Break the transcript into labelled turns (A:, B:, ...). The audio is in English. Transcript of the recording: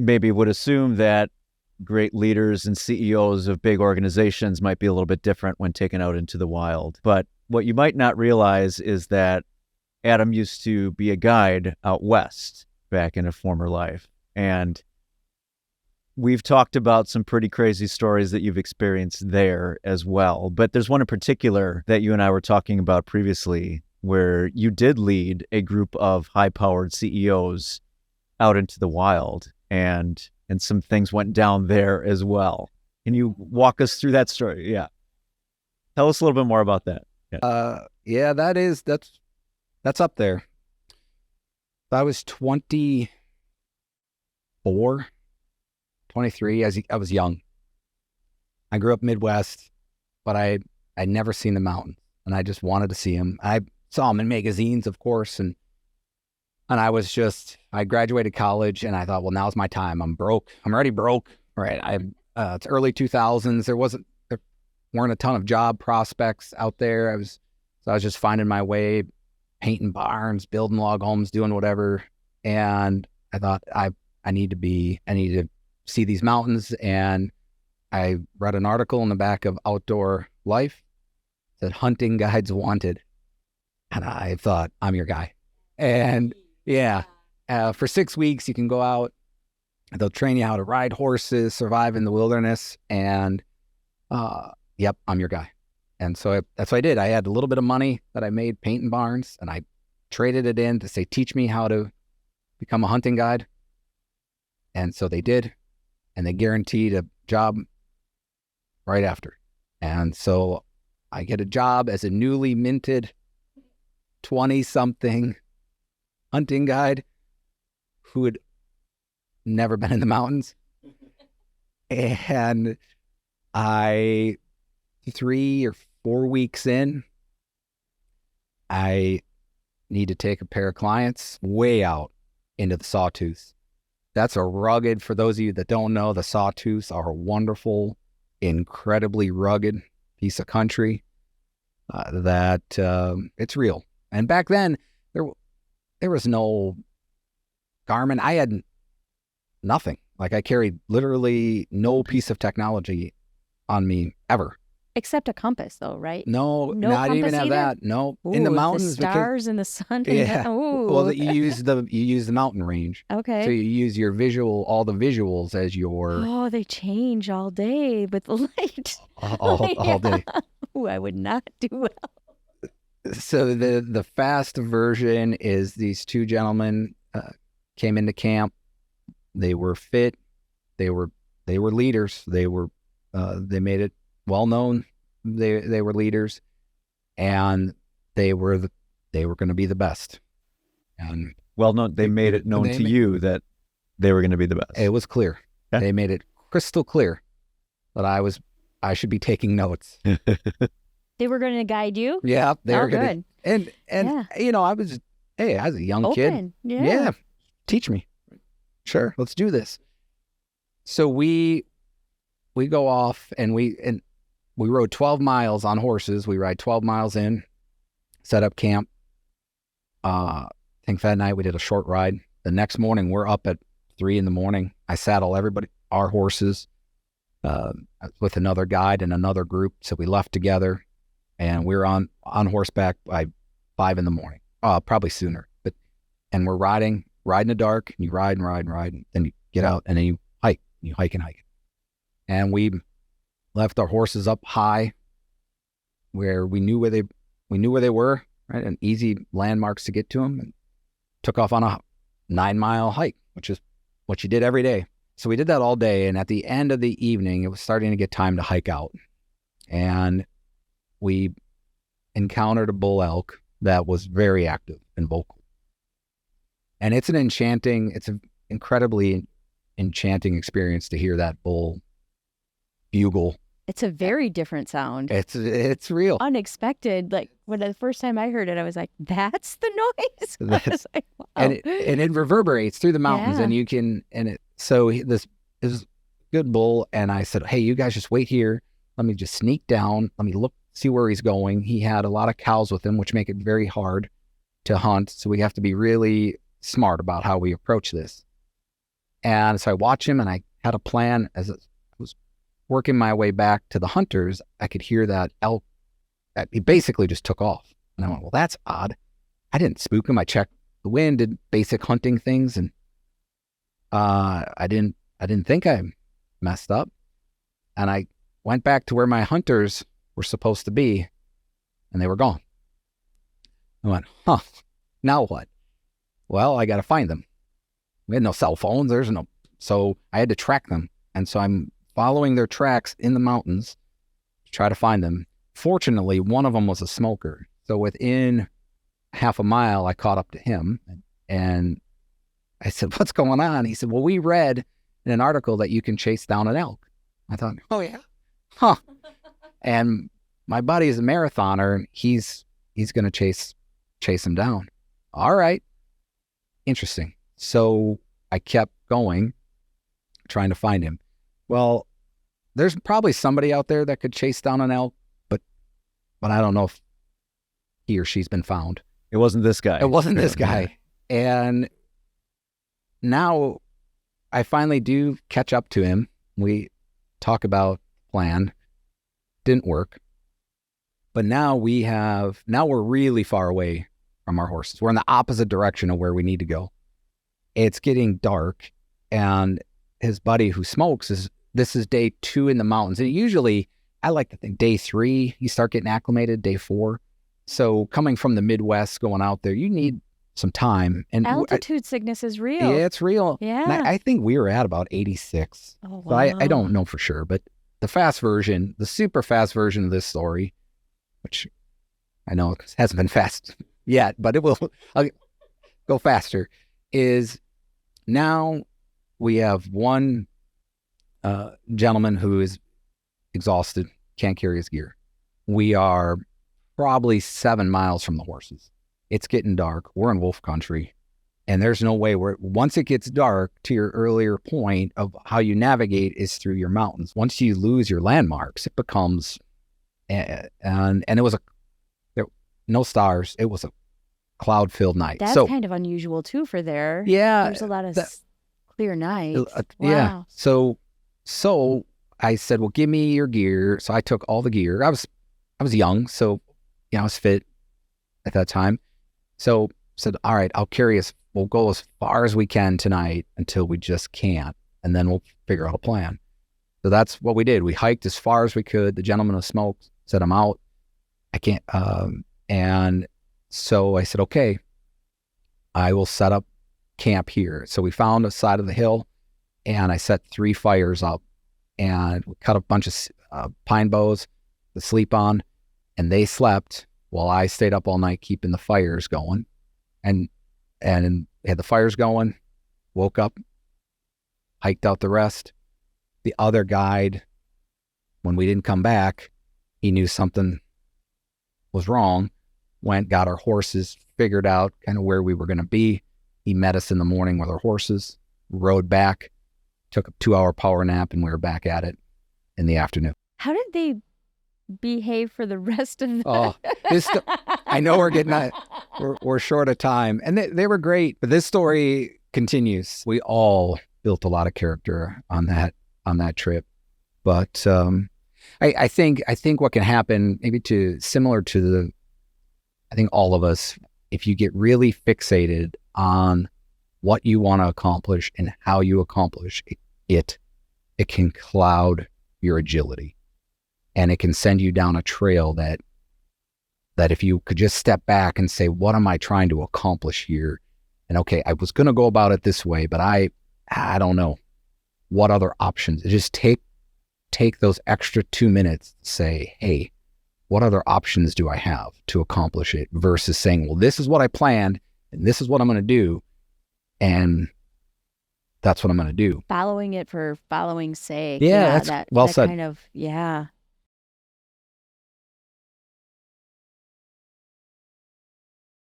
A: maybe would assume that great leaders and CEOs of big organizations might be a little bit different when taken out into the wild. But what you might not realize is that Adam used to be a guide out west back in a former life. And we've talked about some pretty crazy stories that you've experienced there as well. But there's one in particular that you and I were talking about previously where you did lead a group of high-powered CEOs out into the wild, and some things went down there as well. Can you walk us through that story? Yeah. Tell us a little bit more about that.
B: Yeah, that's up there. I was 24, 23. I was young. I grew up Midwest, but I'd never seen the mountains, and I just wanted to see them. I saw them in magazines, of course, and I graduated college, and I thought, well, now's my time. I'm broke. I'm already broke. Right. It's early 2000s. There weren't a ton of job prospects out there. I was just finding my way, painting barns, building log homes, doing whatever. And I thought I need to see these mountains. And I read an article in the back of Outdoor Life that hunting guides wanted. And I thought, I'm your guy. And yeah, for 6 weeks, you can go out. They'll train you how to ride horses, survive in the wilderness. And yep, I'm your guy. And so that's what I did. I had a little bit of money that I made painting barns, and I traded it in to say, teach me how to become a hunting guide. And so they did, and they guaranteed a job right after. And so I get a job as a newly minted 20-something hunting guide who had never been in the mountains. And 3 or 4 weeks in, I need to take a pair of clients way out into the Sawtooth. That's for those of you that don't know, the Sawtooth are a wonderful, incredibly rugged piece of country that it's real. And back then, there was no Garmin. I had nothing. Like, I carried literally no piece of technology on me ever.
C: Except a compass, though, right?
B: No,
C: no
B: not even have
C: either?
B: that. No,
C: Ooh,
B: in the mountains,
C: the stars and the sun.
B: Yeah.
C: Ooh.
B: Well, you use the mountain range.
C: Okay.
B: So you use all the visuals as your.
C: Oh, they change all day with the light.
B: all day.
C: Ooh, I would not do well.
B: So the fast version is these two gentlemen came into camp. They were fit. They were leaders. They made it well known. They were leaders, and they were going to be the best. And
A: well known. They made it known to you that they were going to be the best.
B: It was clear. Okay. They made it crystal clear that I should be taking notes.
C: They were going to guide you?
B: Yeah, they were going
C: to.
B: And
C: yeah.
B: You know, I was a young
C: Open.
B: kid.
C: Yeah.
B: Teach me. Sure, let's do this. So we go off and we rode 12 miles on horses. We ride 12 miles in, set up camp. I think that night we did a short ride. The next morning we're up at 3 a.m. I saddle our horses with another guide and another group. So we left together. And we were on horseback by 5 a.m, probably sooner. And we're riding in the dark. And you ride and ride and ride. And then you get out and then you hike. And you hike and hike. And we left our horses up high, where we knew where they were, right, and easy landmarks to get to them. And took off on a 9-mile hike, which is what you did every day. So we did that all day. And at the end of the evening, it was starting to get time to hike out. And we encountered a bull elk that was very active and vocal. And it's an incredibly enchanting experience to hear that bull bugle.
C: It's a very different sound.
B: It's real.
C: Unexpected. Like, when the first time I heard it, I was like, that's the noise? I was like, wow.
B: And it reverberates through the mountains.
C: Yeah.
B: So this is a good bull. And I said, hey, you guys just wait here. Let me just sneak down. Let me see where he's going. He had a lot of cows with him, which make it very hard to hunt. So we have to be really smart about how we approach this. And so I watch him, and I had a plan. As I was working my way back to the hunters, I could hear that elk. He basically just took off. And I went, well, that's odd. I didn't spook him. I checked the wind, did basic hunting things, and I didn't think I messed up. And I went back to where my hunters were supposed to be, and they were gone. I went, huh, now what? Well, I got to find them. We had no cell phones. So I had to track them. And so I'm following their tracks in the mountains to try to find them. Fortunately, one of them was a smoker. So within half a mile, I caught up to him, and I said, what's going on? He said, well, we read in an article that you can chase down an elk. I thought, oh yeah? Huh. And my buddy is a marathoner, and he's going to chase him down. All right. Interesting. So I kept going, trying to find him. Well, there's probably somebody out there that could chase down an elk, but I don't know if he or she's been found.
A: It wasn't this guy.
B: It wasn't this guy. And now I finally do catch up to him. We talk about plan. Didn't work. But now we're really far away from our horses. We're in the opposite direction of where we need to go. It's getting dark, and his buddy who smokes this is day 2 in the mountains. And usually, I like to think day 3, you start getting acclimated, day 4. So coming from the Midwest, going out there, you need some time. And
C: altitude sickness is real.
B: Yeah, it's real.
C: Yeah.
B: And I think we were at about 86.
C: Oh, wow.
B: So I don't know for sure, but the fast version, the super fast version of this story, which I know hasn't been fast yet, but I'll go faster, is now we have one gentleman who is exhausted, can't carry his gear. We are probably 7 miles from the horses. It's getting dark. We're in wolf country, and there's no way once it gets dark, to your earlier point of how you navigate is through your mountains. Once you lose your landmarks, it becomes, and it was no stars. It was a cloud-filled night.
C: That's kind of unusual too for there.
B: Yeah.
C: There's a lot of clear nights.
B: Yeah. So I said, well, give me your gear. So I took all the gear. I was young, so I was fit at that time. So said, all right, we'll go as far as we can tonight until we just can't, and then we'll figure out a plan. So that's what we did. We hiked as far as we could. The gentleman who smoked said, I'm out. I can't. And so I said, okay, I will set up camp here. So we found a side of the hill, and I set 3 fires up, and we cut a bunch of pine boughs to sleep on, and they slept while I stayed up all night keeping the fires going, and had the fires going, woke up, hiked out the rest. The other guide, when we didn't come back, he knew something was wrong, got our horses, figured out kind of where we were going to be. He met us in the morning with our horses, rode back, took a 2-hour power nap, and we were back at it in the afternoon.
C: How did they behave for the rest of the...
B: Oh, I know we're short of time, and they were great, but this story continues. We all built a lot of character on that trip, but I think what can happen, maybe similar to I think all of us, if you get really fixated on what you want to accomplish and how you accomplish it can cloud your agility, and it can send you down a trail that if you could just step back and say, what am I trying to accomplish here? And okay, I was going to go about it this way, but I don't know what other options. Just take those extra 2 minutes to say, hey, what other options do I have to accomplish it, versus saying, well, this is what I planned and this is what I'm going to do, and that's what I'm going to do.
C: Following it for following's sake.
B: Yeah, that's well said.
C: Kind of, yeah.